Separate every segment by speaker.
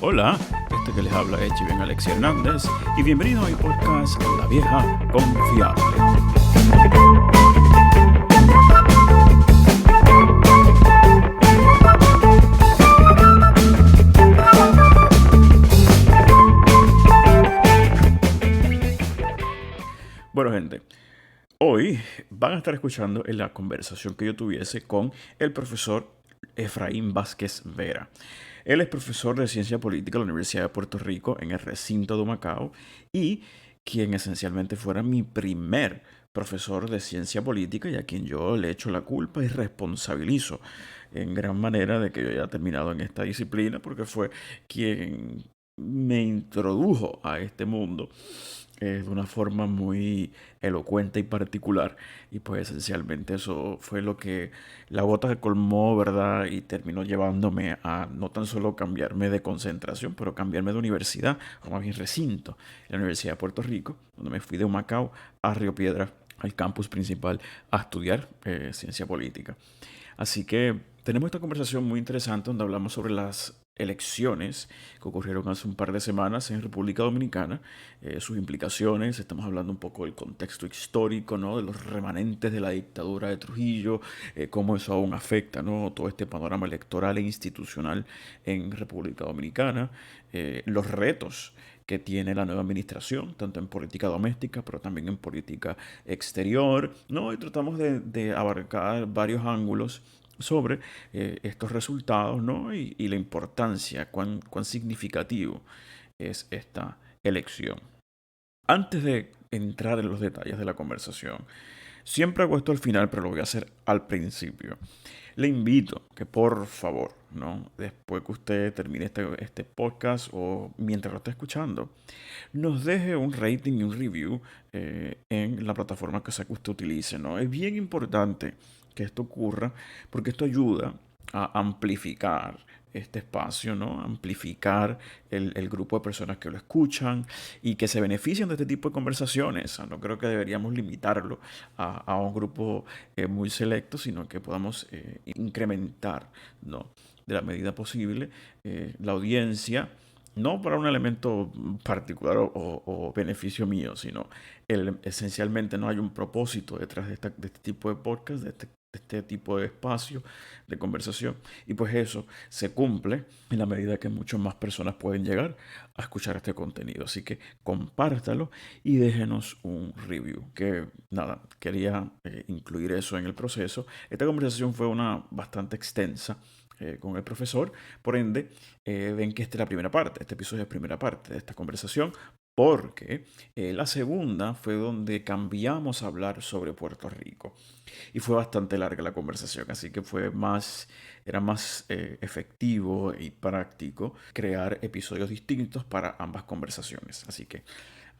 Speaker 1: Hola, este que les habla es Chiven Alexi Hernández y bienvenido a mi podcast La Vieja Confiable. Bueno, gente, hoy van a estar escuchando la conversación que yo tuviese con el profesor Efraín Vázquez Vera. Él es profesor de Ciencia Política de la Universidad de Puerto Rico en el recinto de Humacao y quien esencialmente fuera mi primer profesor de Ciencia Política y a quien yo le echo la culpa y responsabilizo en gran manera de que yo haya terminado en esta disciplina porque fue quien me introdujo a este mundo de una forma muy elocuente y particular. Y pues esencialmente eso fue lo que la gota que colmó, ¿verdad? Y terminó llevándome a no tan solo cambiarme de concentración, pero cambiarme de universidad, o más bien recinto, la Universidad de Puerto Rico, donde me fui de Humacao a Río Piedras, al campus principal, a estudiar ciencia política. Así que tenemos esta conversación muy interesante donde hablamos sobre las elecciones que ocurrieron hace un par de semanas en República Dominicana, sus implicaciones. Estamos hablando un poco del contexto histórico, ¿no? De los remanentes de la dictadura de Trujillo, cómo eso aún afecta, ¿no? Todo este panorama electoral e institucional en República Dominicana, los retos que tiene la nueva administración, tanto en política doméstica, pero también en política exterior, ¿no? Y tratamos de abarcar varios ángulos sobre estos resultados, ¿no? Y la importancia, cuán significativo es esta elección. Antes de entrar en los detalles de la conversación, siempre hago esto al final, pero lo voy a hacer al principio. Le invito que por favor, ¿no? Después que usted termine este podcast o mientras lo esté escuchando, nos deje un rating y un review en la plataforma que sea que usted utilice, ¿no? Es bien importante que esto ocurra porque esto ayuda a amplificar este espacio, ¿no? Amplificar el grupo de personas que lo escuchan y que se benefician de este tipo de conversaciones. No creo que deberíamos limitarlo a un grupo muy selecto, sino que podamos incrementar, ¿no? De la medida posible la audiencia, no para un elemento particular o beneficio mío, sino esencialmente no hay un propósito detrás de este tipo de podcast, de este tipo de espacio de conversación. Y pues eso se cumple en la medida que muchas más personas pueden llegar a escuchar este contenido. Así que compártalo y déjenos un review. Que nada, quería incluir eso en el proceso. Esta conversación fue una bastante extensa con el profesor. Por ende, ven que esta es la primera parte. Este episodio es la primera parte de esta conversación. Porque la segunda fue donde cambiamos a hablar sobre Puerto Rico. Y fue bastante larga la conversación, así que era más efectivo y práctico crear episodios distintos para ambas conversaciones. Así que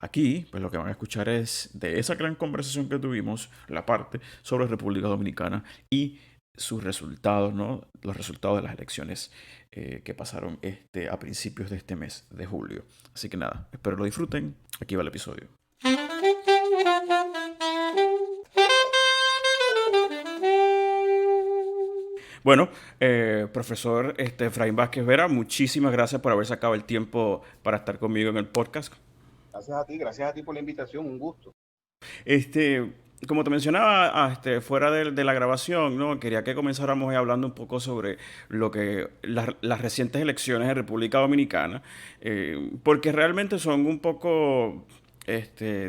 Speaker 1: aquí, pues lo que van a escuchar es de esa gran conversación que tuvimos, la parte sobre República Dominicana y sus resultados, ¿no? Los resultados de las elecciones que pasaron a principios de este mes de julio. Así que nada, espero lo disfruten. Aquí va el episodio. Bueno, profesor Efraín Vázquez Vera, muchísimas gracias por haber sacado el tiempo para estar conmigo en el podcast.
Speaker 2: Gracias a ti por la invitación, un gusto.
Speaker 1: Como te mencionaba, fuera de la grabación, ¿no? Quería que comenzáramos hablando un poco sobre lo que las recientes elecciones en República Dominicana, porque realmente son un poco,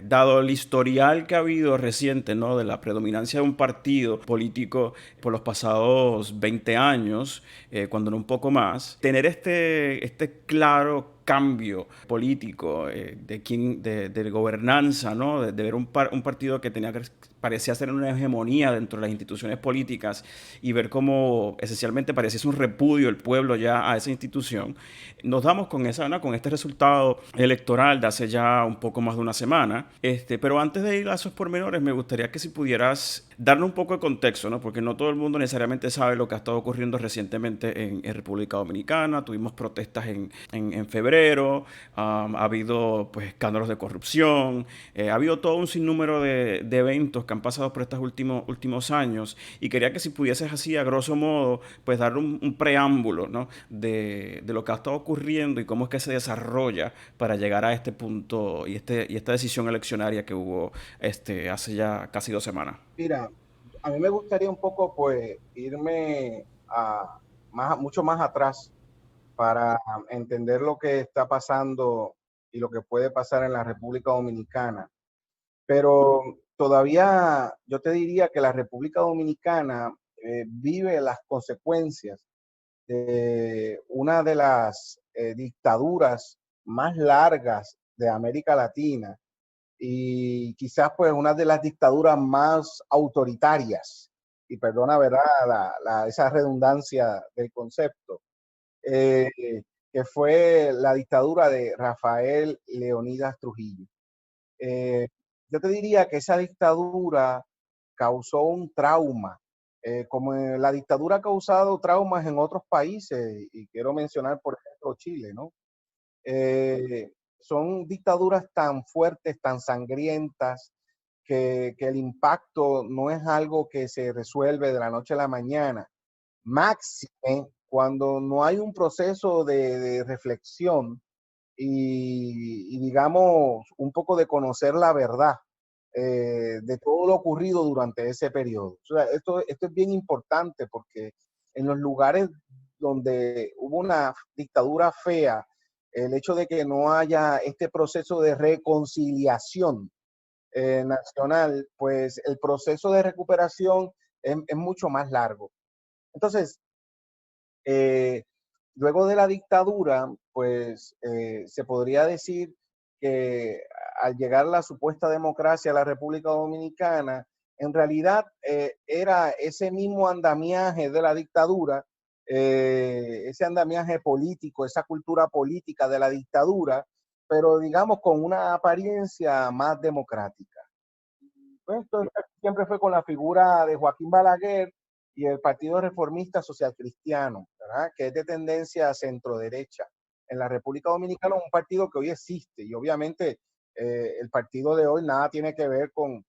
Speaker 1: dado el historial que ha habido reciente, ¿no? De la predominancia de un partido político por los pasados 20 años, cuando no un poco más, tener este claro cambio político de gobernanza, ¿no? De ver un partido que parecía ser una hegemonía dentro de las instituciones políticas y ver cómo esencialmente parecía un repudio del pueblo ya a esa institución. Nos damos con con este resultado electoral de hace ya un poco más de una semana. Pero antes de ir a esos pormenores, me gustaría que si pudieras darle un poco de contexto, ¿no? Porque no todo el mundo necesariamente sabe lo que ha estado ocurriendo recientemente en República Dominicana. Tuvimos protestas en febrero, ha habido pues escándalos de corrupción, ha habido todo un sinnúmero de eventos que han pasado por estos últimos años y quería que si pudieses así, a grosso modo, pues darle un preámbulo, ¿no? De lo que ha estado ocurriendo y cómo es que se desarrolla para llegar a este punto y esta decisión eleccionaria que hubo hace ya casi 2 semanas.
Speaker 2: Mira, a mí me gustaría un poco, pues, irme mucho más atrás para entender lo que está pasando y lo que puede pasar en la República Dominicana. Pero todavía yo te diría que la República Dominicana vive las consecuencias de una de las dictaduras más largas de América Latina y quizás pues una de las dictaduras más autoritarias, y perdona, ¿verdad? Esa redundancia del concepto, eh, que fue la dictadura de Rafael Leonidas Trujillo. Eh, yo te diría que esa dictadura causó un trauma, como la dictadura ha causado traumas en otros países, y quiero mencionar, por ejemplo, Chile, ¿no? Son dictaduras tan fuertes, tan sangrientas, que el impacto no es algo que se resuelve de la noche a la mañana. Máxime cuando no hay un proceso de reflexión y, digamos, un poco de conocer la verdad de todo lo ocurrido durante ese periodo. O sea, esto es bien importante porque en los lugares donde hubo una dictadura fea, el hecho de que no haya este proceso de reconciliación nacional, pues el proceso de recuperación es mucho más largo. Entonces, eh, luego de la dictadura, pues se podría decir que al llegar la supuesta democracia a la República Dominicana, en realidad era ese mismo andamiaje de la dictadura, ese andamiaje político, esa cultura política de la dictadura, pero digamos con una apariencia más democrática. Pues esto siempre fue con la figura de Joaquín Balaguer y el Partido Reformista Social Cristiano, ¿verdad? Que es de tendencia centro-derecha. En la República Dominicana, un partido que hoy existe y obviamente el partido de hoy nada tiene que ver con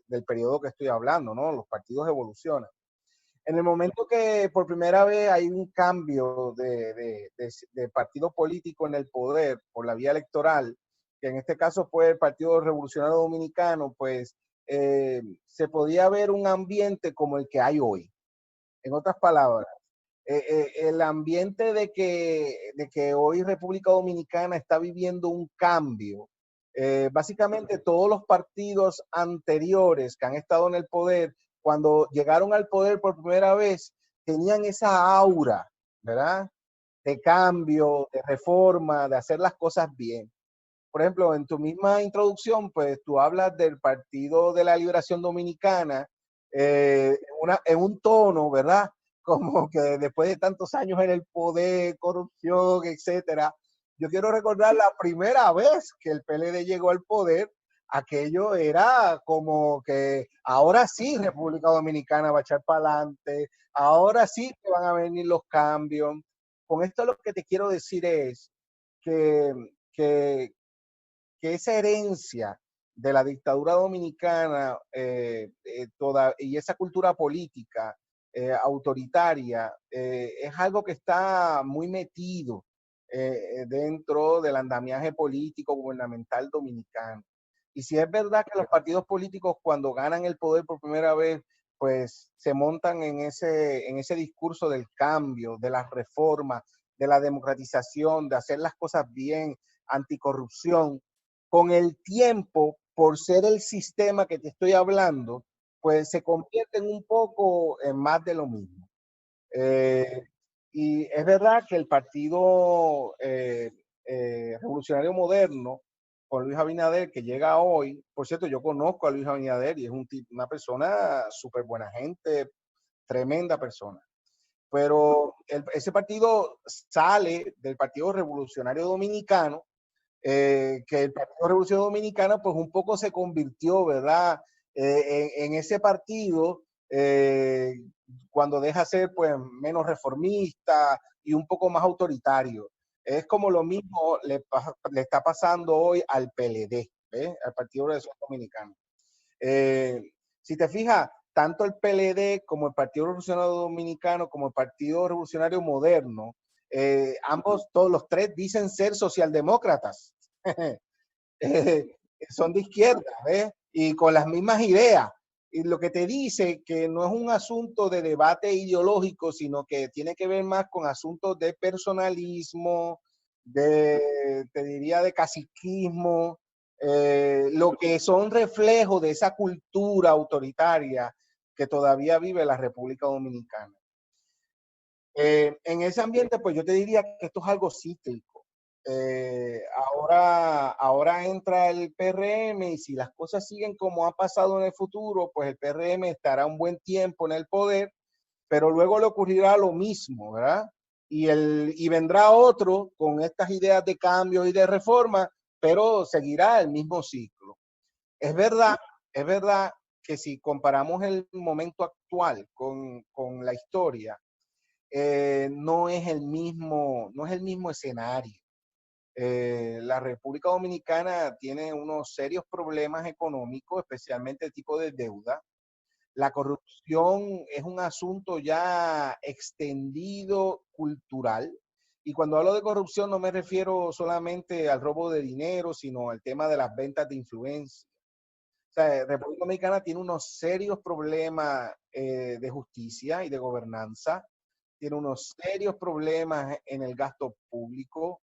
Speaker 2: del periodo que estoy hablando, ¿no? Los partidos evolucionan. En el momento que por primera vez hay un cambio de partido político en el poder por la vía electoral, que en este caso fue el Partido Revolucionario Dominicano, pues se podía ver un ambiente como el que hay hoy. En otras palabras, el ambiente de que hoy República Dominicana está viviendo un cambio. Básicamente todos los partidos anteriores que han estado en el poder, cuando llegaron al poder por primera vez, tenían esa aura, ¿verdad? De cambio, de reforma, de hacer las cosas bien. Por ejemplo, en tu misma introducción, pues tú hablas del Partido de la Liberación Dominicana en un tono, ¿verdad? Como que después de tantos años en el poder, corrupción, etcétera. Yo quiero recordar la primera vez que el PLD llegó al poder, aquello era como que ahora sí República Dominicana va a echar para adelante, ahora sí que van a venir los cambios. Con esto lo que te quiero decir es que, que, que esa herencia de la dictadura dominicana y esa cultura política autoritaria es algo que está muy metido dentro del andamiaje político gubernamental dominicano. Y si es verdad que los partidos políticos cuando ganan el poder por primera vez, pues se montan en ese discurso del cambio, de las reformas, de la democratización, de hacer las cosas bien, anticorrupción, con el tiempo, por ser el sistema que te estoy hablando, pues se convierten un poco en más de lo mismo. Eh, y es verdad que el Partido Revolucionario Moderno, con Luis Abinader, que llega hoy, por cierto, yo conozco a Luis Abinader y es una persona súper buena gente, tremenda persona. Pero ese partido sale del Partido Revolucionario Dominicano, que el Partido Revolución Dominicana pues un poco se convirtió, ¿verdad? En ese partido, cuando deja ser pues menos reformista y un poco más autoritario. Es como lo mismo le está pasando hoy al PLD, ¿ves? Al Partido Revolucionario Dominicano. Si te fijas, tanto el PLD como el Partido Revolucionario Dominicano, como el Partido Revolucionario Moderno, ambos, todos los tres dicen ser socialdemócratas. Son de izquierda, ¿ves? Y con las mismas ideas. Y lo que te dice que no es un asunto de debate ideológico, sino que tiene que ver más con asuntos de personalismo, te diría, de caciquismo, lo que son reflejos de esa cultura autoritaria que todavía vive la República Dominicana. En ese ambiente, pues yo te diría que esto es algo cíclico. Ahora entra el PRM y si las cosas siguen como ha pasado en el futuro, pues el PRM estará un buen tiempo en el poder, pero luego le ocurrirá lo mismo, ¿verdad? Y vendrá otro con estas ideas de cambio y de reforma, pero seguirá el mismo ciclo. Es verdad, es verdad que si comparamos el momento actual con la historia, no es el mismo escenario. La República Dominicana tiene unos serios problemas económicos, especialmente el tipo de deuda. La corrupción es un asunto ya extendido cultural. Y cuando hablo de corrupción no me refiero solamente al robo de dinero, sino al tema de las ventas de influencia. O sea, República Dominicana tiene unos serios problemas de justicia y de gobernanza, tiene unos serios problemas en el gasto público.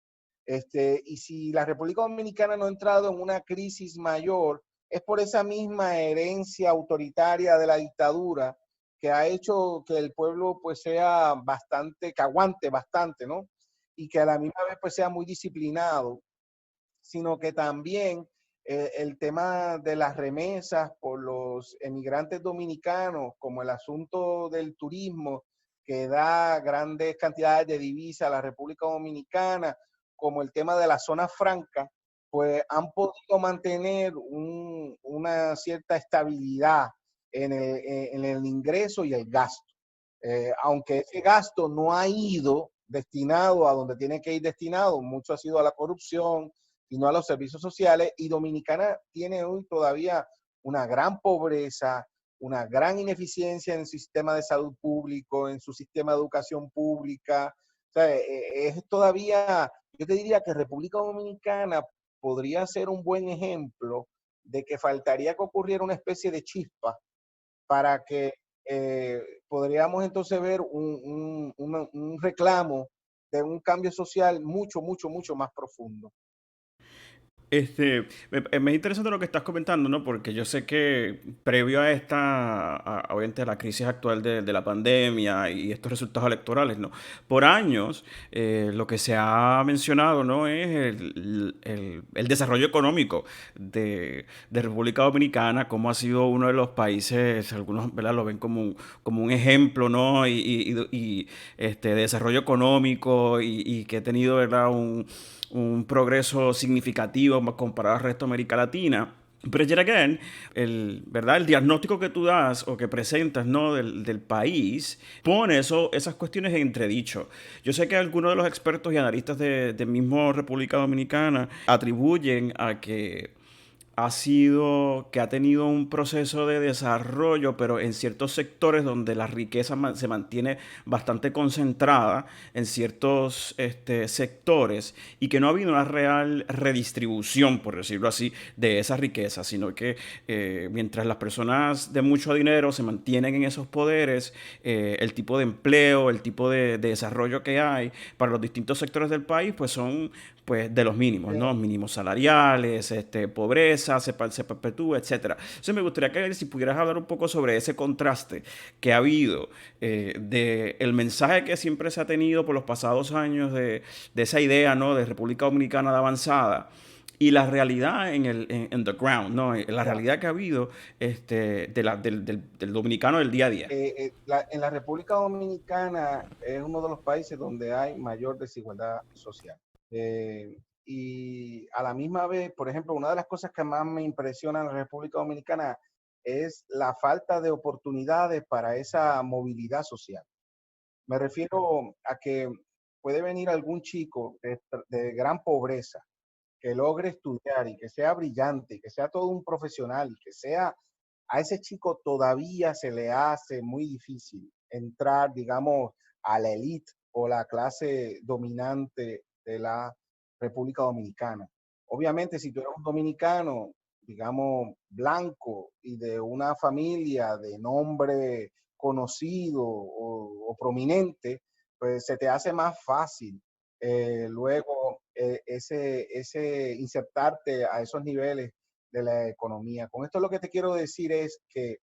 Speaker 2: Y si la República Dominicana no ha entrado en una crisis mayor, es por esa misma herencia autoritaria de la dictadura que ha hecho que el pueblo pues sea bastante, que aguante bastante, ¿no? Y que a la misma vez pues sea muy disciplinado, sino que también el tema de las remesas por los emigrantes dominicanos, como el asunto del turismo, que da grandes cantidades de divisas a la República Dominicana, como el tema de la zona franca, pues han podido mantener una cierta estabilidad en el ingreso y el gasto. Aunque ese gasto no ha ido destinado a donde tiene que ir destinado, mucho ha sido a la corrupción y no a los servicios sociales, y Dominicana tiene hoy todavía una gran pobreza, una gran ineficiencia en el sistema de salud público, en su sistema de educación pública. O sea, es todavía, yo te diría que República Dominicana podría ser un buen ejemplo de que faltaría que ocurriera una especie de chispa para que podríamos entonces ver un reclamo de un cambio social mucho, mucho, mucho más profundo.
Speaker 1: Me es interesante lo que estás comentando, ¿no? Porque yo sé que previo a obviamente, a la crisis actual de la pandemia y estos resultados electorales, ¿no? Por años, lo que se ha mencionado, ¿no? Es el desarrollo económico de República Dominicana, como ha sido uno de los países, algunos, ¿verdad? Lo ven como un ejemplo, ¿no? De desarrollo económico y que ha tenido, ¿verdad? Un progreso significativo comparado al resto de América Latina. Pero yet again, ¿verdad? El diagnóstico que tú das o que presentas, ¿no? del país pone esas cuestiones en entredicho. Yo sé que algunos de los expertos y analistas de mismo República Dominicana atribuyen a que ha tenido un proceso de desarrollo, pero en ciertos sectores donde la riqueza se mantiene bastante concentrada en ciertos sectores y que no ha habido una real redistribución, por decirlo así, de esa riqueza, sino que mientras las personas de mucho dinero se mantienen en esos poderes, el tipo de empleo, el tipo de desarrollo que hay para los distintos sectores del país, pues son pues de los mínimos, ¿no? Mínimos salariales, pobreza, se perpetúa, etcétera. Entonces me gustaría que si pudieras hablar un poco sobre ese contraste que ha habido de el mensaje que siempre se ha tenido por los pasados años de esa idea, ¿no? De República Dominicana de avanzada y la realidad en the ground, ¿no? La
Speaker 2: Ya.
Speaker 1: realidad que ha habido del dominicano del día a día.
Speaker 2: En la República Dominicana es uno de los países donde hay mayor desigualdad social. Y a la misma vez, por ejemplo, una de las cosas que más me impresiona en la República Dominicana es la falta de oportunidades para esa movilidad social. Me refiero a que puede venir algún chico de gran pobreza que logre estudiar y que sea brillante, y que sea todo un profesional, y que sea, a ese chico todavía se le hace muy difícil entrar, digamos, a la élite o la clase dominante de la República Dominicana. Obviamente, si tú eres un dominicano, digamos, blanco y de una familia de nombre conocido o prominente, pues se te hace más fácil luego ese insertarte a esos niveles de la economía. Con esto lo que te quiero decir es que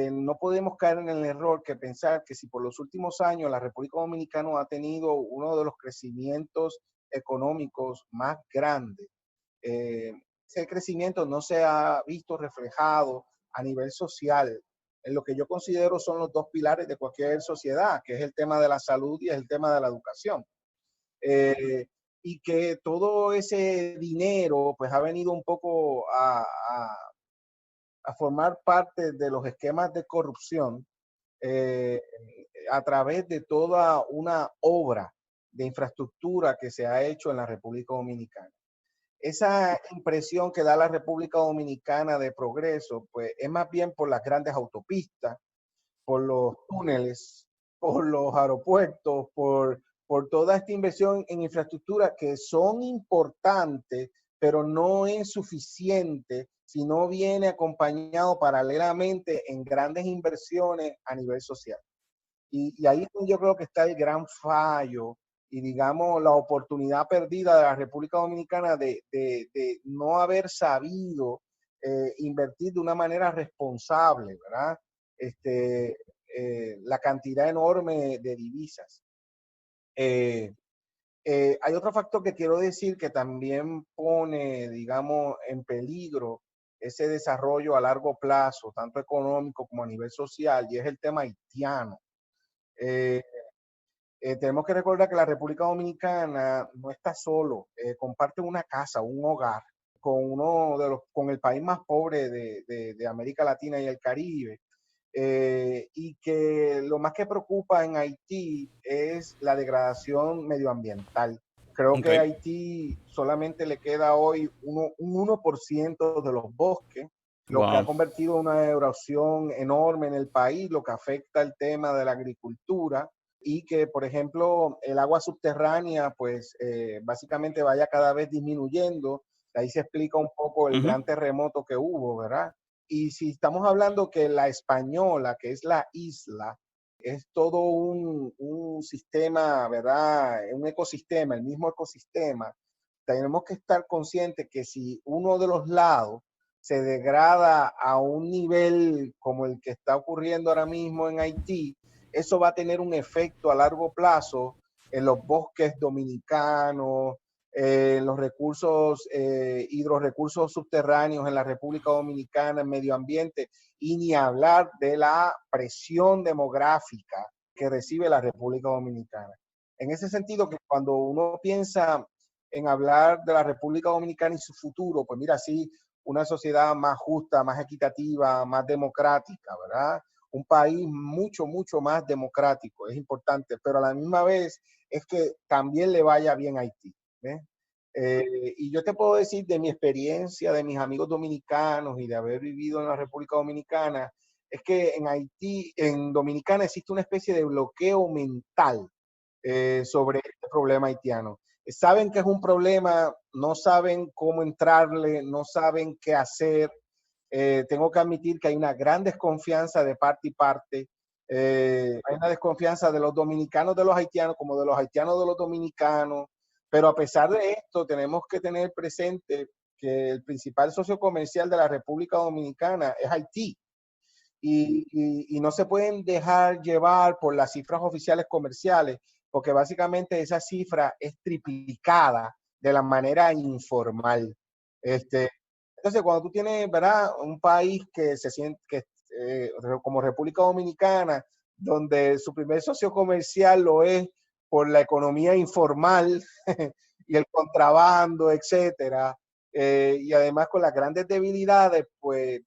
Speaker 2: no podemos caer en el error que pensar que si por los últimos años la República Dominicana ha tenido uno de los crecimientos económicos más grandes, eh, ese crecimiento no se ha visto reflejado a nivel social en lo que yo considero son los dos pilares de cualquier sociedad, que es el tema de la salud y el tema de la educación. Eh, y que todo ese dinero pues ha venido un poco a formar parte de los esquemas de corrupción eh, a través de toda una obra de infraestructura que se ha hecho en la República Dominicana. Esa impresión que da la República Dominicana de progreso, pues es más bien por las grandes autopistas, por los túneles, por los aeropuertos, por toda esta inversión en infraestructura que son importantes, pero no es suficiente si no viene acompañado paralelamente en grandes inversiones a nivel social. Y ahí yo creo que está el gran fallo y, digamos, la oportunidad perdida de la República Dominicana de no haber sabido invertir de una manera responsable, ¿verdad? Este, la cantidad enorme de divisas. Eh, hay otro factor que quiero decir que también pone, digamos, en peligro ese desarrollo a largo plazo, tanto económico como a nivel social, y es el tema haitiano. Eh, tenemos que recordar que la República Dominicana no está solo, comparte una casa, un hogar con con el país más pobre de América Latina y el Caribe. Y que lo más que preocupa en Haití es la degradación medioambiental. Creo
Speaker 1: Ok,
Speaker 2: que a Haití solamente le queda hoy un 1% de los bosques, lo que ha
Speaker 1: wow.
Speaker 2: convertido en una erosión enorme en el país, lo que afecta el tema de la agricultura y que, por ejemplo, el agua subterránea, pues básicamente vaya cada vez disminuyendo. Ahí se explica un poco el
Speaker 1: Ujú.
Speaker 2: gran terremoto que hubo, ¿verdad? Y si estamos hablando que la Española, que es la isla, es todo un sistema, ¿verdad? Un ecosistema, el mismo ecosistema, tenemos que estar conscientes que si uno de los lados se degrada a un nivel como el que está ocurriendo ahora mismo en Haití, eso va a tener un efecto a largo plazo en los bosques dominicanos, en los recursos, hidrorecursos subterráneos en la República Dominicana, en medio ambiente, y ni hablar de la presión demográfica que recibe la República Dominicana. En ese sentido, que cuando uno piensa en hablar de la República Dominicana y su futuro, pues mira, sí, una sociedad más justa, más equitativa, más democrática, ¿verdad? Un país mucho, mucho más democrático, es importante, pero a la misma vez es que también le vaya bien a Haití. ¿Eh? Y yo te puedo decir de mi experiencia, de mis amigos dominicanos y de haber vivido en la República Dominicana, es que en Haití, en Dominicana existe una especie de bloqueo mental sobre este problema haitiano. Saben que es un problema, no saben cómo entrarle, no saben qué hacer. Tengo que admitir que hay una gran desconfianza de parte y parte. Hay una desconfianza de los dominicanos de los haitianos como de los haitianos de los dominicanos. Pero a pesar de esto, tenemos que tener presente que el principal socio comercial de la República Dominicana es Haití. Y no se pueden dejar llevar por las cifras oficiales comerciales, porque básicamente esa cifra es triplicada de la manera informal. Este, entonces, cuando tú tienes, ¿verdad? Un país que se siente que, como República Dominicana, donde su primer socio comercial lo es por la economía informal y el contrabando, etcétera, y además con las grandes debilidades, pues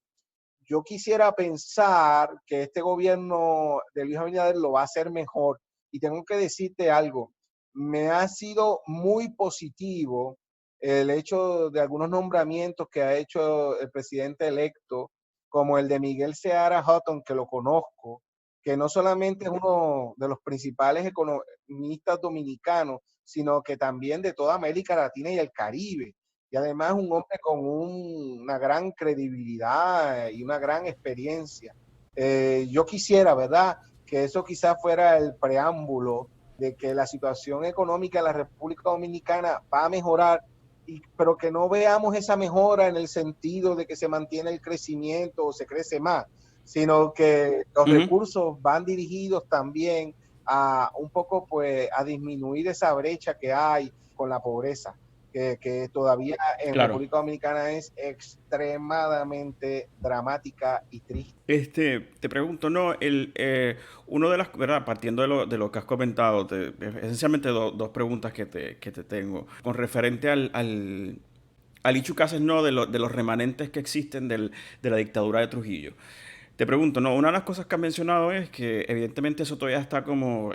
Speaker 2: yo quisiera pensar que este gobierno de Luis Abinader lo va a hacer mejor. Y tengo que decirte algo, me ha sido muy positivo el hecho de algunos nombramientos que ha hecho el presidente electo, como el de Miguel Seara Hutton, que lo conozco, que no solamente es uno de los principales economistas dominicanos, sino que también de toda América Latina y el Caribe. Y además un hombre con una gran credibilidad y una gran experiencia. Yo quisiera, ¿verdad?, que eso quizás fuera el preámbulo de que la situación económica de la República Dominicana va a mejorar, pero que no veamos esa mejora en el sentido de que se mantiene el crecimiento o se crece más, sino que los
Speaker 1: Ujú.
Speaker 2: recursos van dirigidos también a un poco pues a disminuir esa brecha que hay con la pobreza, que todavía en
Speaker 1: Claro.
Speaker 2: República Dominicana es extremadamente dramática y triste.
Speaker 1: Te pregunto, ¿no? Uno de las, ¿verdad? Partiendo de lo que has comentado, esencialmente dos preguntas que te tengo. Con referente al Ichu Cases, ¿no? De los remanentes que existen de la dictadura de Trujillo. Te pregunto, no, una de las cosas que has mencionado es que evidentemente eso todavía está como,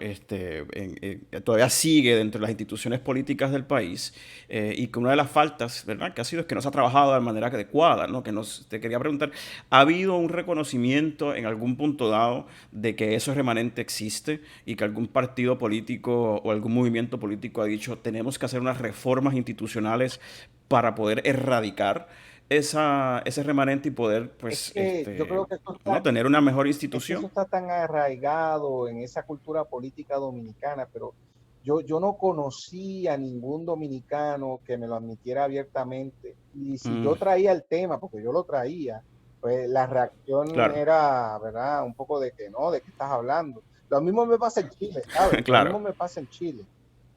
Speaker 1: todavía sigue dentro de las instituciones políticas del país, y que una de las faltas, ¿verdad?, que ha sido es que no se ha trabajado de manera adecuada, ¿no? Te quería preguntar, ¿ha habido un reconocimiento en algún punto dado de que eso remanente existe y que algún partido político o algún movimiento político ha dicho tenemos que hacer unas reformas institucionales para poder erradicar ese remanente y poder,
Speaker 2: Es
Speaker 1: pues,
Speaker 2: que yo creo que
Speaker 1: ¿no? tener una mejor
Speaker 2: es que eso
Speaker 1: institución?
Speaker 2: está tan arraigado en esa cultura política dominicana, pero yo no conocí a ningún dominicano que me lo admitiera abiertamente. Y si
Speaker 1: Mm,
Speaker 2: yo traía el tema, porque yo lo traía, pues la reacción
Speaker 1: claro,
Speaker 2: era, ¿verdad? Un poco de que no, ¿de qué estás hablando? Lo mismo me pasa en Chile, ¿sabes? Lo
Speaker 1: claro.
Speaker 2: mismo me pasa en Chile,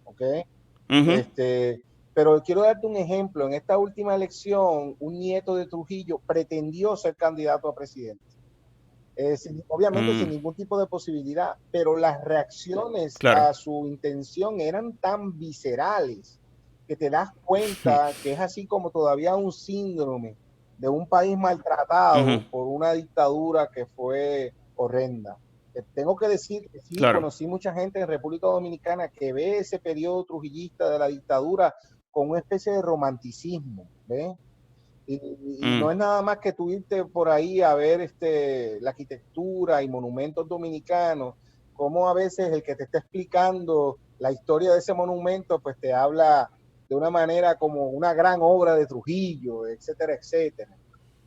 Speaker 2: ¿ok?
Speaker 1: Ujú,
Speaker 2: Este, pero quiero darte un ejemplo. En esta última elección, un nieto de Trujillo pretendió ser candidato a presidente, obviamente sin
Speaker 1: mm,
Speaker 2: ningún tipo de posibilidad, pero las reacciones
Speaker 1: claro.
Speaker 2: a su intención eran tan viscerales que te das cuenta que es así como todavía un síndrome de un país
Speaker 1: Ujú,
Speaker 2: maltratado por una dictadura que fue horrenda. Tengo que decir que sí,
Speaker 1: claro.
Speaker 2: conocí mucha gente en República Dominicana que ve ese periodo trujillista de la dictadura con una especie de romanticismo, ¿ves? Y
Speaker 1: Mm,
Speaker 2: no es nada más que tú irte por ahí a ver la arquitectura y monumentos dominicanos, como a veces el que te está explicando la historia de ese monumento, pues te habla de una manera como una gran obra de Trujillo, etcétera, etcétera.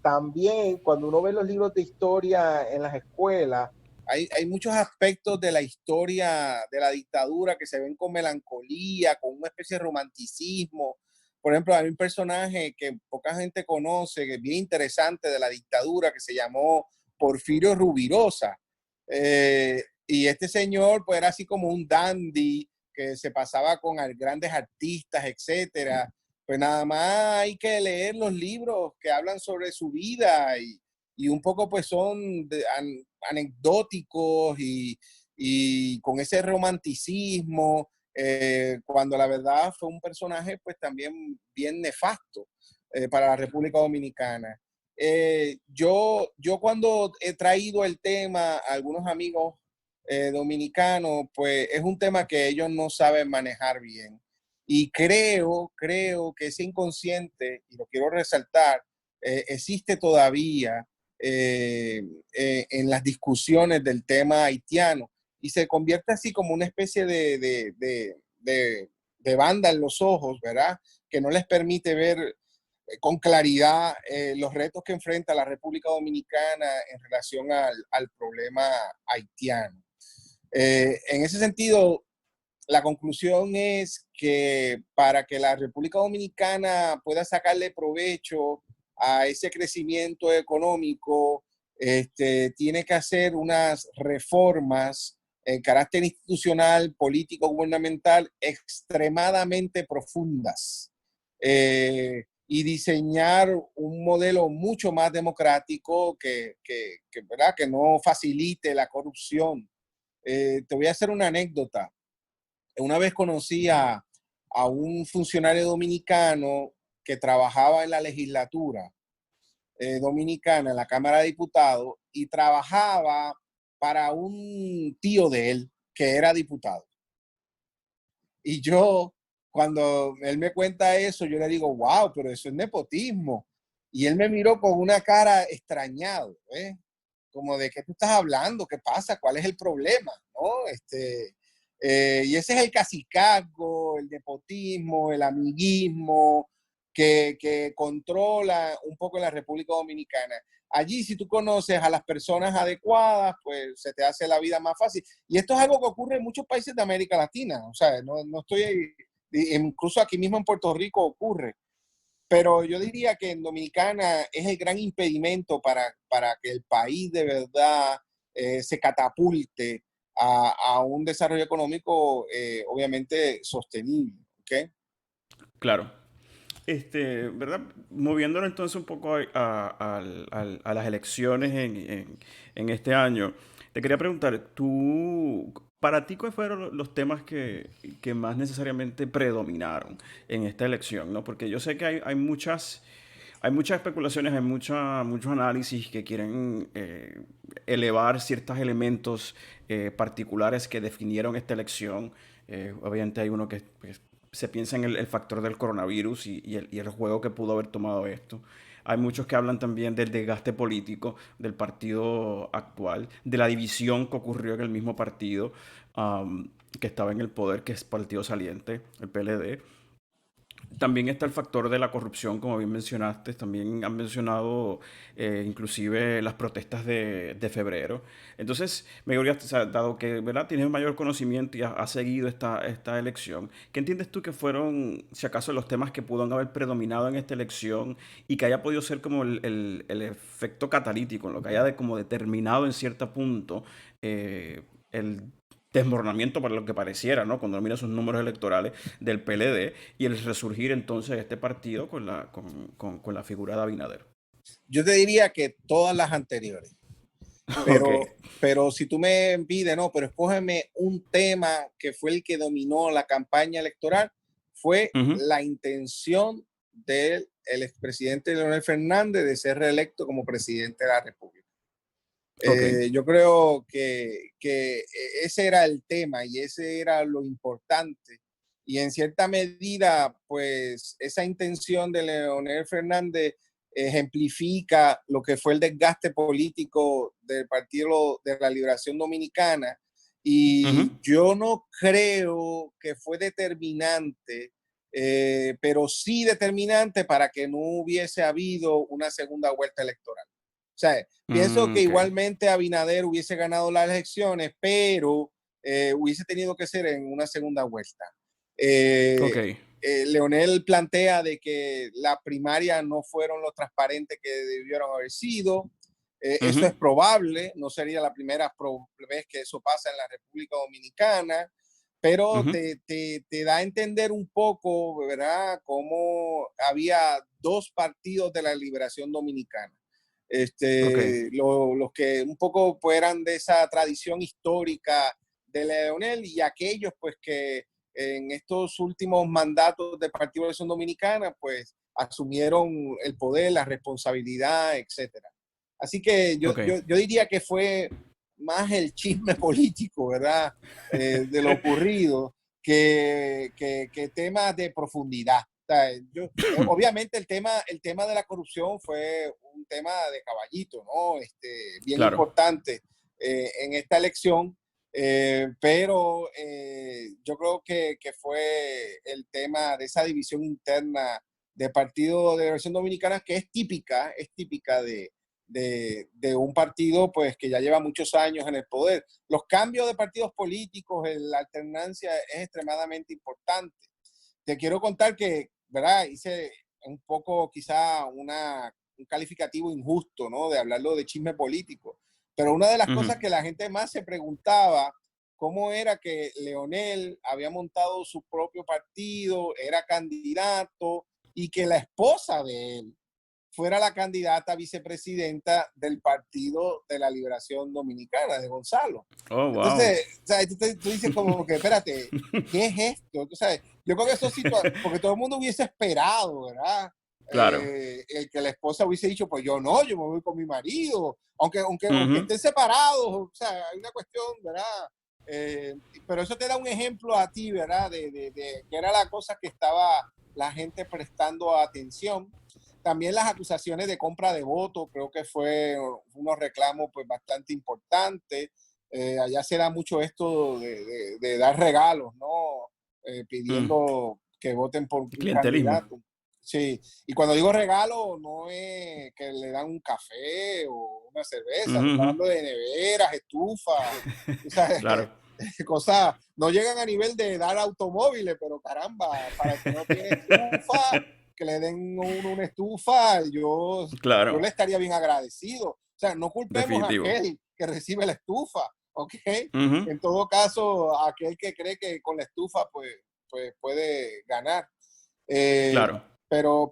Speaker 2: También cuando uno ve los libros de historia en las escuelas, hay muchos aspectos de la historia de la dictadura que se ven con melancolía, con una especie de romanticismo. Por ejemplo, hay un personaje que poca gente conoce, que es bien interesante de la dictadura, que se llamó Porfirio Rubirosa. Y este señor, pues era así como un dandy que se pasaba con grandes artistas, etcétera. Pues nada más hay que leer los libros que hablan sobre su vida y un poco pues son anecdóticos y con ese romanticismo, cuando la verdad fue un personaje pues también bien nefasto para la República Dominicana. Yo cuando he traído el tema a algunos amigos dominicanos, pues es un tema que ellos no saben manejar bien. Y creo que ese inconsciente, y lo quiero resaltar, existe todavía en las discusiones del tema haitiano y se convierte así como una especie de banda en los ojos, ¿verdad? Que no les permite ver con claridad los retos que enfrenta la República Dominicana en relación al problema haitiano. En ese sentido, la conclusión es que para que la República Dominicana pueda sacarle provecho a ese crecimiento económico, tiene que hacer unas reformas en carácter institucional, político, gubernamental extremadamente profundas, y diseñar un modelo mucho más democrático ¿verdad? Que no facilite la corrupción. Te voy a hacer una anécdota. Una vez conocí a un funcionario dominicano que trabajaba en la legislatura Dominicana en la Cámara de Diputados y trabajaba para un tío de él que era diputado. Y yo, cuando él me cuenta eso, yo le digo, wow, pero eso es nepotismo. Y él me miró con una cara extrañado, ¿eh? Como de qué tú estás hablando, qué pasa, cuál es el problema, ¿no? Y ese es el cacicazgo, el nepotismo, el amiguismo que controla un poco en la República Dominicana. Allí, si tú conoces a las personas adecuadas, pues se te hace la vida más fácil. Y esto es algo que ocurre en muchos países de América Latina. O sea, no estoy, incluso aquí mismo en Puerto Rico ocurre. Pero yo diría que en Dominicana es el gran impedimento para que el país de verdad se catapulte a un desarrollo económico obviamente sostenible. ¿Okay?
Speaker 1: Claro. ¿Verdad? Moviéndolo entonces un poco a las elecciones en este año, te quería preguntar, para ti, ¿cuáles fueron los temas que más necesariamente predominaron en esta elección? ¿No? Porque yo sé que hay muchas especulaciones, muchos análisis que quieren elevar ciertos elementos particulares que definieron esta elección. Obviamente hay uno que pues, se piensa en el factor del coronavirus y el juego que pudo haber tomado esto. Hay muchos que hablan también del desgaste político del partido actual, de la división que ocurrió en el mismo partido que estaba en el poder, que es partido saliente, el PLD. También está el factor de la corrupción, como bien mencionaste. También han mencionado inclusive las protestas de febrero. Entonces, me gustaría, o sea, dado que ¿verdad? Tienes mayor conocimiento y has seguido esta elección, ¿qué entiendes tú que fueron, si acaso, los temas que pudieron haber predominado en esta elección y que haya podido ser como el efecto catalítico, en lo que haya como determinado en cierto punto el desmoronamiento para lo que pareciera, ¿no? Cuando mira sus números electorales del PLD y el resurgir entonces de este partido con la figura de Abinader?
Speaker 2: Yo te diría que todas las anteriores.
Speaker 1: Ok.
Speaker 2: Pero si tú me pides, no, pero escógeme un tema que fue el que dominó la campaña electoral, fue
Speaker 1: Ujú.
Speaker 2: la intención del expresidente Leonel Fernández de ser reelecto como presidente de la República.
Speaker 1: Ok.
Speaker 2: Yo creo que ese era el tema y ese era lo importante. Y en cierta medida, pues esa intención de Leonel Fernández ejemplifica lo que fue el desgaste político del Partido de la Liberación Dominicana.
Speaker 1: Ujú.
Speaker 2: Y yo no creo que fue determinante, pero sí determinante para que no hubiese habido una segunda vuelta electoral. O sea, pienso que
Speaker 1: Ok.
Speaker 2: igualmente Abinader hubiese ganado las elecciones, pero hubiese tenido que ser en una segunda vuelta.
Speaker 1: Ok.
Speaker 2: Leonel plantea de que las primarias no fueron lo transparentes que debieron haber sido. Eso
Speaker 1: Ujú.
Speaker 2: es probable, no sería la primera vez que eso pasa en la República Dominicana, pero
Speaker 1: Ujú.
Speaker 2: te da a entender un poco, ¿verdad?, cómo había dos partidos de la liberación dominicana.
Speaker 1: Ok.
Speaker 2: Los que un poco pues, eran de esa tradición histórica de Leonel y aquellos pues que en estos últimos mandatos del Partido de la Revolución Dominicana pues asumieron el poder, la responsabilidad, etcétera. Así que
Speaker 1: Ok.
Speaker 2: yo diría que fue más el chisme político, ¿verdad? De lo ocurrido que temas de profundidad. O sea, obviamente el tema de la corrupción fue un tema de caballito, ¿no? Bien
Speaker 1: Claro.
Speaker 2: importante en esta elección, pero yo creo que fue el tema de esa división interna del Partido de Liberación Dominicana que es típica de un partido pues que ya lleva muchos años en el poder. Los cambios de partidos políticos, la alternancia es extremadamente importante. Te quiero contar que, ¿verdad? Hice un poco quizá un calificativo injusto, ¿no? De hablarlo de chisme político. Pero una de las
Speaker 1: Ujú.
Speaker 2: cosas que la gente más se preguntaba, cómo era que Leonel había montado su propio partido, era candidato y que la esposa de él fuera la candidata a vicepresidenta del Partido de la Liberación Dominicana, de Gonzalo.
Speaker 1: Oh, wow.
Speaker 2: Entonces, o sea, tú dices como que, espérate, ¿qué es esto? Tú sabes, yo creo que eso sí, porque todo el mundo hubiese esperado, ¿verdad?
Speaker 1: Claro.
Speaker 3: El que la esposa hubiese dicho, pues yo no, yo me voy con mi marido, aunque
Speaker 1: Ujú.
Speaker 3: estén separados, o sea, hay una cuestión, ¿verdad? Pero eso te da un ejemplo a ti, ¿verdad? De que era la cosa que estaba la gente prestando atención. También las acusaciones de compra de votos, creo que fue unos reclamos pues bastante importantes. Allá se da mucho esto de dar regalos, ¿no?
Speaker 1: Mm.
Speaker 3: Pidiendo que voten por
Speaker 1: El
Speaker 3: un
Speaker 1: clientelismo.
Speaker 3: candidato. Sí, y cuando digo regalo, no es que le dan un café o una cerveza,
Speaker 1: Ujú,
Speaker 3: estoy
Speaker 1: ujú.
Speaker 3: hablando de neveras, estufas, o sea,
Speaker 1: Claro.
Speaker 3: cosas, no llegan a nivel de dar automóviles, pero caramba, para el que no tiene estufa, que le den una estufa, yo
Speaker 1: Claro.
Speaker 3: le estaría bien agradecido. O sea, no culpemos a
Speaker 1: Definitivo.
Speaker 3: aquel que recibe la estufa, ¿ok?
Speaker 1: Ujú.
Speaker 3: En todo caso, aquel que cree que con la estufa, pues puede ganar. Eh,
Speaker 1: Claro.
Speaker 3: pero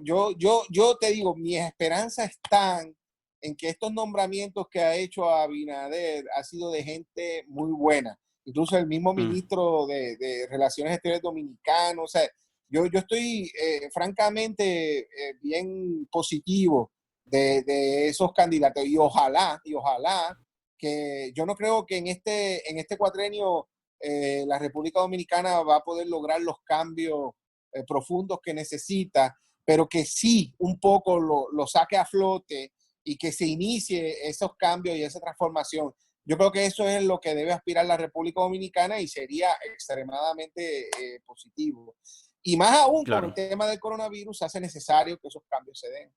Speaker 3: yo te digo, mis esperanzas están en que estos nombramientos que ha hecho Abinader ha sido de gente muy buena. Incluso el mismo
Speaker 1: Mm.
Speaker 3: ministro de Relaciones Exteriores dominicano. O sea, yo estoy francamente bien positivo de esos candidatos y ojalá que yo no creo que en este cuatrenio la República Dominicana va a poder lograr los cambios profundos que necesita, pero que sí un poco lo saque a flote y que se inicie esos cambios y esa transformación. Yo creo que eso es lo que debe aspirar la República Dominicana y sería extremadamente positivo. Y más aún con el
Speaker 1: Claro.
Speaker 3: tema del coronavirus, hace necesario que esos cambios se den.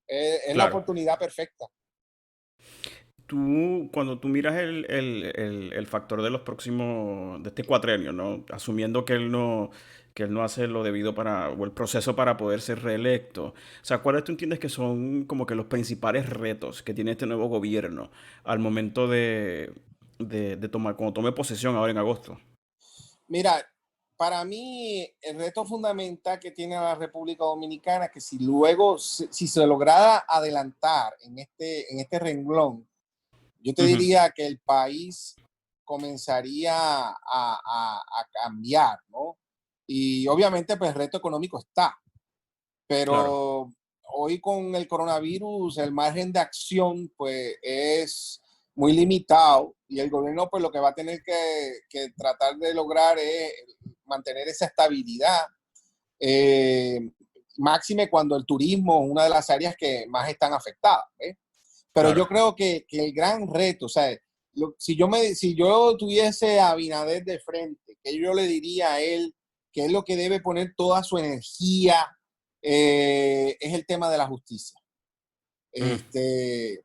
Speaker 3: Es la
Speaker 1: Claro.
Speaker 3: oportunidad perfecta.
Speaker 1: Tú, cuando tú miras el factor de los próximos, de este cuatrenio, ¿no? Asumiendo que él no hace lo debido para, o el proceso para poder ser reelecto. O sea, ¿cuáles tú entiendes que son como que los principales retos que tiene este nuevo gobierno al momento de tomar, cuando tome posesión ahora en agosto?
Speaker 3: Mira, para mí el reto fundamental que tiene la República Dominicana es que si luego, si se lograra adelantar en este renglón, yo te
Speaker 1: Ujú.
Speaker 3: diría que el país comenzaría a cambiar, ¿no? Y obviamente, pues el reto económico está,
Speaker 1: Claro.
Speaker 3: pero hoy con el coronavirus el margen de acción pues es muy limitado y el gobierno pues lo que va a tener que tratar de lograr es mantener esa estabilidad, eh, máxime cuando el turismo es una de las áreas que más están afectadas, ¿eh? Pero
Speaker 1: Claro.
Speaker 3: yo creo que el gran reto, o sea, si yo tuviese a Abinader de frente, que yo le diría a él que es lo que debe poner toda su energía, es el tema de la justicia.
Speaker 1: Mm.
Speaker 3: Este,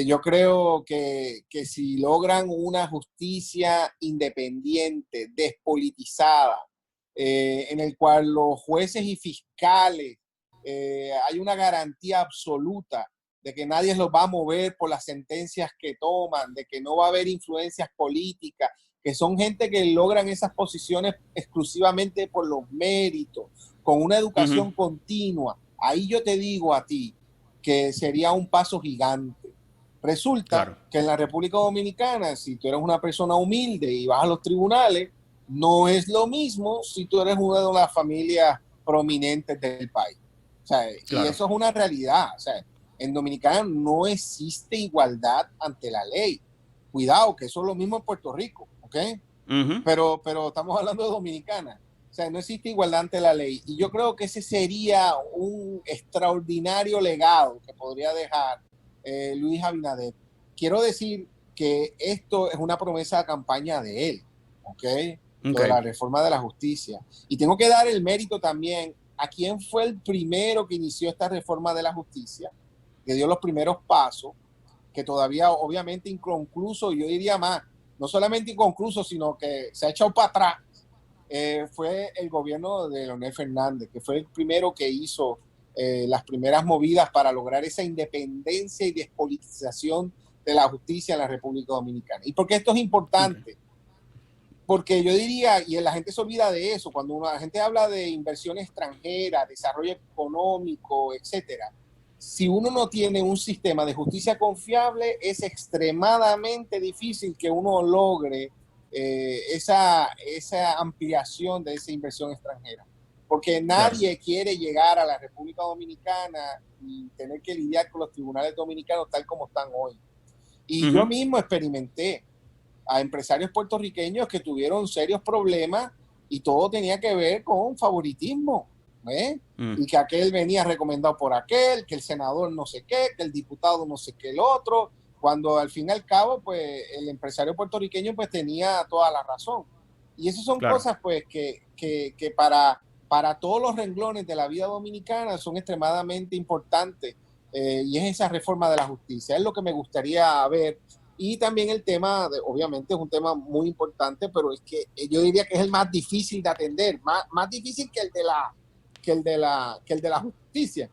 Speaker 3: yo creo que si logran una justicia independiente, despolitizada, en el cual los jueces y fiscales hay una garantía absoluta de que nadie los va a mover por las sentencias que toman, de que no va a haber influencias políticas, que son gente que logran esas posiciones exclusivamente por los méritos, con una
Speaker 1: Ujú.
Speaker 3: educación continua. Ahí yo te digo a ti que sería un paso gigante. Resulta
Speaker 1: Claro.
Speaker 3: que en la República Dominicana, si tú eres una persona humilde y vas a los tribunales, no es lo mismo si tú eres una de las familias prominentes del país. O sea, y
Speaker 1: Claro.
Speaker 3: eso es una realidad. O sea, en Dominicana no existe igualdad ante la ley. Cuidado, que eso es lo mismo en Puerto Rico, ¿ok?
Speaker 1: Ujú.
Speaker 3: Pero estamos hablando de Dominicana. O sea, no existe igualdad ante la ley. Y yo creo que ese sería un extraordinario legado que podría dejar Luis Abinader. Quiero decir que esto es una promesa de campaña de él, ¿ok? Lo
Speaker 1: Ok.
Speaker 3: de la reforma de la justicia. Y tengo que dar el mérito también a quien fue el primero que inició esta reforma de la justicia, que dio los primeros pasos, que todavía obviamente inconcluso, yo diría más, no solamente inconcluso, sino que se ha echado para atrás, fue el gobierno de Leonel Fernández, que fue el primero que hizo las primeras movidas para lograr esa independencia y despolitización de la justicia en la República Dominicana. ¿Y por qué esto es
Speaker 1: Ok.
Speaker 3: importante? Porque yo diría, y la gente se olvida de eso, cuando la gente habla de inversión extranjera, desarrollo económico, etcétera, si uno no tiene un sistema de justicia confiable, es extremadamente difícil que uno logre esa ampliación de esa inversión extranjera. porque
Speaker 1: Claro.
Speaker 3: nadie quiere llegar a la República Dominicana y tener que lidiar con los tribunales dominicanos tal como están hoy. Y yo
Speaker 1: Ujú.
Speaker 3: mismo experimenté a empresarios puertorriqueños que tuvieron serios problemas y todo tenía que ver con favoritismo, ¿eh?
Speaker 1: Mm.
Speaker 3: Y que aquel venía recomendado por aquel, que el senador no sé qué, que el diputado no sé qué el otro, cuando al fin y al cabo, pues el empresario puertorriqueño pues tenía toda la razón. Y esas son
Speaker 1: Claro.
Speaker 3: cosas pues que para todos los renglones de la vida dominicana son extremadamente importantes, y es esa reforma de la justicia. Es lo que me gustaría ver. Y también el tema, obviamente es un tema muy importante, pero es que yo diría que es el más difícil de atender, más difícil que el de la justicia,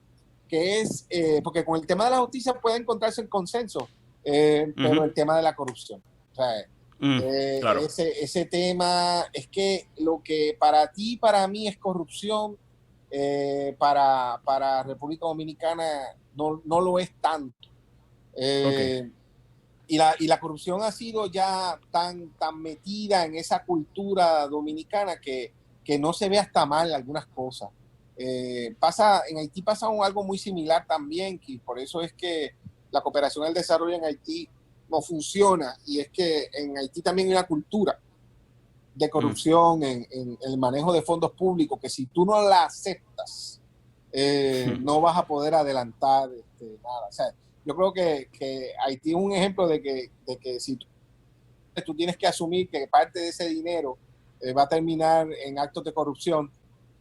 Speaker 3: que es, porque con el tema de la justicia puede encontrarse el consenso, pero
Speaker 1: Ujú.
Speaker 3: el tema de la corrupción. O sea,
Speaker 1: Mm. Claro.
Speaker 3: ese tema es que lo que para ti, para mí es corrupción, para República Dominicana no lo es tanto.
Speaker 1: Ok.
Speaker 3: Eh, y la corrupción ha sido ya tan metida en esa cultura dominicana que no se ve hasta mal algunas cosas. En Haití pasa algo muy similar también, que por eso es que la cooperación al desarrollo en Haití no funciona, y es que en Haití también hay una cultura de
Speaker 1: Mm.
Speaker 3: corrupción en el manejo de fondos públicos, que si tú no la aceptas, no vas a poder adelantar nada. O sea, yo creo que Haití es un ejemplo de que si tú tienes que asumir que parte de ese dinero va a terminar en actos de corrupción,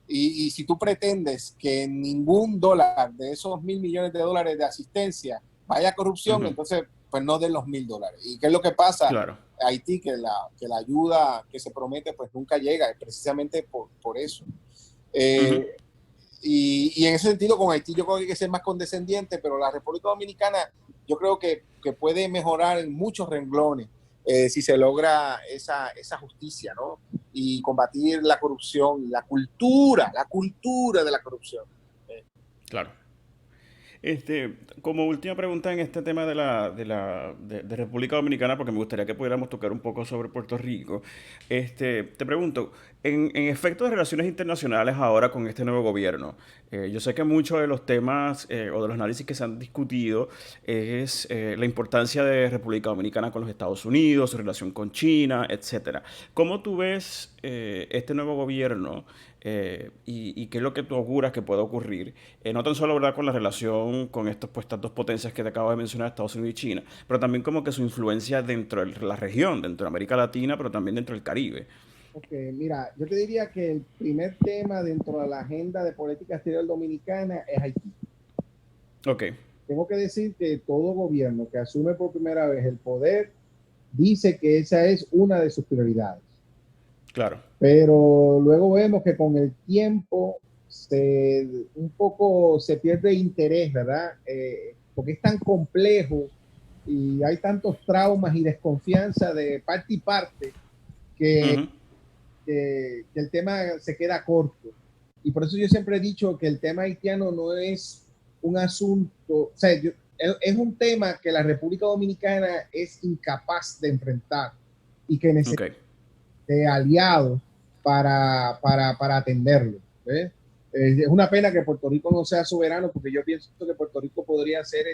Speaker 3: y si tú pretendes que ningún dólar de esos $1.000 millones de asistencia vaya a corrupción,
Speaker 1: Ujú.
Speaker 3: entonces pues no den los $1.000. ¿Y qué es lo que pasa?
Speaker 1: Claro.
Speaker 3: Haití, que la ayuda que se promete pues nunca llega, precisamente por eso.
Speaker 1: Ujú.
Speaker 3: Eh, y en ese sentido, con Haití yo creo que hay que ser más condescendiente, pero la República Dominicana yo creo que puede mejorar en muchos renglones, si se logra esa justicia, ¿no? Y combatir la corrupción, la cultura de la corrupción.
Speaker 1: Claro. Como última pregunta en este tema de República Dominicana, porque me gustaría que pudiéramos tocar un poco sobre Puerto Rico. Te pregunto, en efecto de relaciones internacionales ahora con este nuevo gobierno, yo sé que muchos de los temas o de los análisis que se han discutido es la importancia de República Dominicana con los Estados Unidos, su relación con China, etcétera. ¿Cómo tú ves este nuevo gobierno y qué es lo que tú auguras que pueda ocurrir? No tan solo, ¿verdad?, con la relación con estas dos potencias que te acabo de mencionar, Estados Unidos y China, pero también como que su influencia dentro de la región, dentro de América Latina, pero también dentro del Caribe.
Speaker 2: Ok, mira, yo te diría que el primer tema dentro de la agenda de política exterior dominicana es Haití.
Speaker 1: Ok.
Speaker 2: Tengo que decir que todo gobierno que asume por primera vez el poder dice que esa es una de sus prioridades.
Speaker 1: Claro.
Speaker 2: Pero luego vemos que con el tiempo un poco se pierde interés, ¿verdad? Porque es tan complejo y hay tantos traumas y desconfianza de parte y parte que,
Speaker 1: Ujú.
Speaker 2: que el tema se queda corto. Y por eso yo siempre he dicho que el tema haitiano no es un asunto, o sea, es un tema que la República Dominicana es incapaz de enfrentar y que necesita
Speaker 1: Ok.
Speaker 2: aliados para atenderlo. ¿Ves? Es una pena que Puerto Rico no sea soberano, porque yo pienso que Puerto Rico podría ser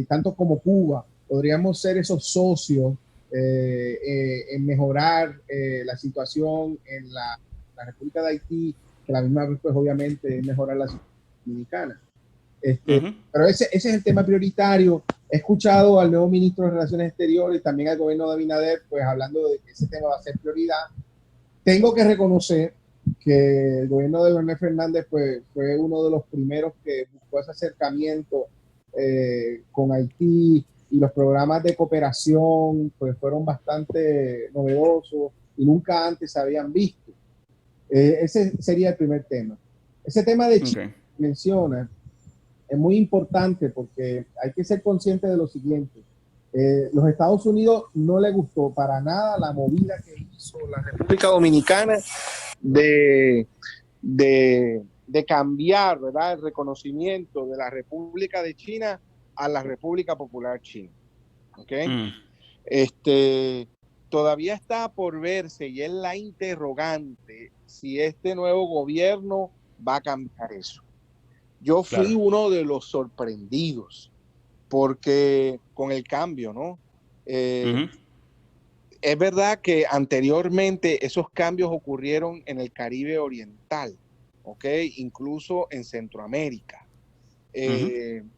Speaker 2: tanto como Cuba, podríamos ser esos socios en mejorar la situación en la República de Haití, que la misma vez, pues obviamente, mejorar la situación dominicana.
Speaker 1: Ujú.
Speaker 2: Pero ese es el tema prioritario. He escuchado al nuevo ministro de Relaciones Exteriores y también al gobierno de Abinader, pues hablando de que ese tema va a ser prioridad. Tengo que reconocer que el gobierno de Leonel Fernández pues, fue uno de los primeros que buscó ese acercamiento con Haití, y los programas de cooperación pues fueron bastante novedosos y nunca antes se habían visto. Ese sería el primer tema. Ese tema de
Speaker 1: Ok.
Speaker 2: Chile que menciona es muy importante porque hay que ser consciente de lo siguiente. Los Estados Unidos no le gustó para nada la movida que hizo la República Dominicana de, de cambiar, ¿verdad?, el reconocimiento de la República de China a la República Popular China. ¿Okay?
Speaker 1: Mm.
Speaker 2: Todavía está por verse, y es la interrogante, si este nuevo gobierno va a cambiar eso. Yo fui
Speaker 1: Claro.
Speaker 2: uno de los sorprendidos porque con el cambio, ¿no?
Speaker 1: Ujú.
Speaker 2: Es verdad que anteriormente esos cambios ocurrieron en el Caribe Oriental, ¿ok? Incluso en Centroamérica.
Speaker 1: Ujú.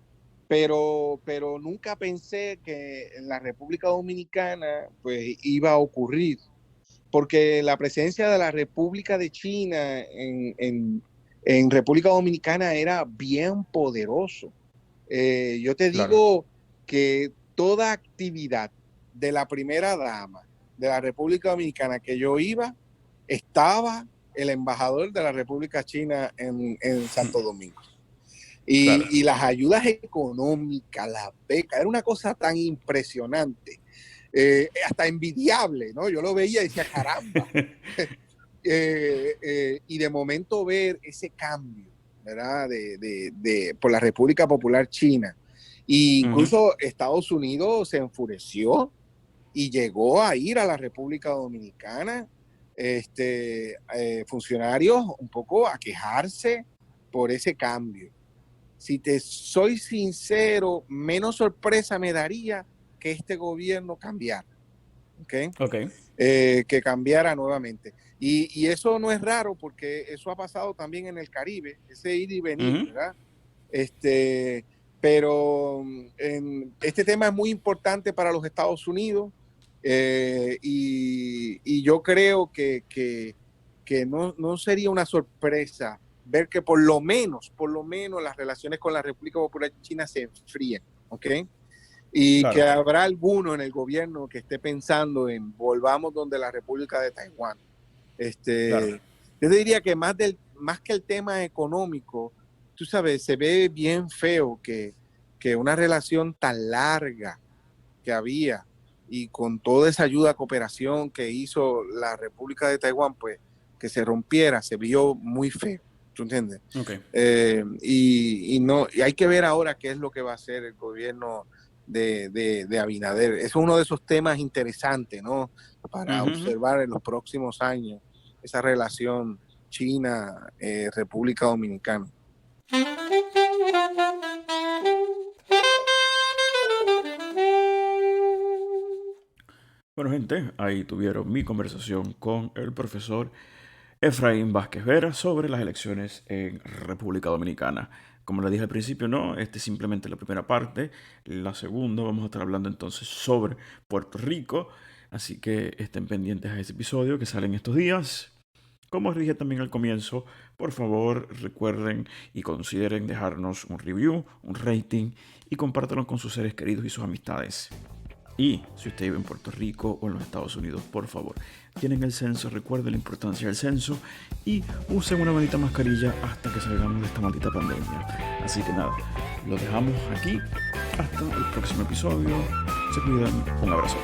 Speaker 2: Pero nunca pensé que en la República Dominicana pues iba a ocurrir, porque la presencia de la República de China en República Dominicana era bien poderoso. Yo te
Speaker 1: Claro.
Speaker 2: digo que toda actividad de la primera dama de la República Dominicana que yo iba, estaba el embajador de la República China en Santo Domingo.
Speaker 1: Claro.
Speaker 2: Y las ayudas económicas, las becas, era una cosa tan impresionante, hasta envidiable, ¿no? Yo lo veía y decía, caramba. Y de momento ver ese cambio, ¿verdad? Por la República Popular China. E
Speaker 1: Ujú.
Speaker 2: incluso Estados Unidos se enfureció y llegó a ir a la República Dominicana, funcionarios un poco a quejarse por ese cambio. Si te soy sincero, menos sorpresa me daría que este gobierno cambiara, ¿ok?
Speaker 1: Ok.
Speaker 2: Que cambiara nuevamente. Y eso no es raro porque eso ha pasado también en el Caribe, ese ir y venir,
Speaker 1: Ujú.
Speaker 2: ¿verdad? Pero este tema es muy importante para los Estados Unidos, y yo creo que no sería una sorpresa ver que por lo menos las relaciones con la República Popular China se enfríen, ¿ok? Y que
Speaker 1: Claro.
Speaker 2: habrá alguno en el gobierno que esté pensando en volvamos donde la República de Taiwán.
Speaker 1: Claro.
Speaker 2: Yo te diría que más que el tema económico, tú sabes, se ve bien feo que una relación tan larga que había y con toda esa ayuda, cooperación que hizo la República de Taiwán, pues que se rompiera, se vio muy feo. ¿Tú entiendes?
Speaker 1: Ok.
Speaker 2: Y hay que ver ahora qué es lo que va a hacer el gobierno de Abinader. Es uno de esos temas interesantes, ¿no? Para
Speaker 1: Ujú.
Speaker 2: observar en los próximos años esa relación China-República Dominicana.
Speaker 1: Bueno, gente, ahí tuvieron mi conversación con el profesor Efraín Vázquez Vera sobre las elecciones en República Dominicana. Como les dije al principio, no, este es simplemente la primera parte. La segunda vamos a estar hablando entonces sobre Puerto Rico. Así que estén pendientes a ese episodio que sale en estos días. Como os dije también al comienzo, por favor recuerden y consideren dejarnos un review, un rating y compártanlo con sus seres queridos y sus amistades. Y si usted vive en Puerto Rico o en los Estados Unidos, por favor, tienen el censo, recuerden la importancia del censo y usen una maldita mascarilla hasta que salgamos de esta maldita pandemia. Así que nada, lo dejamos aquí. Hasta el próximo episodio. Se cuidan. Un abrazo.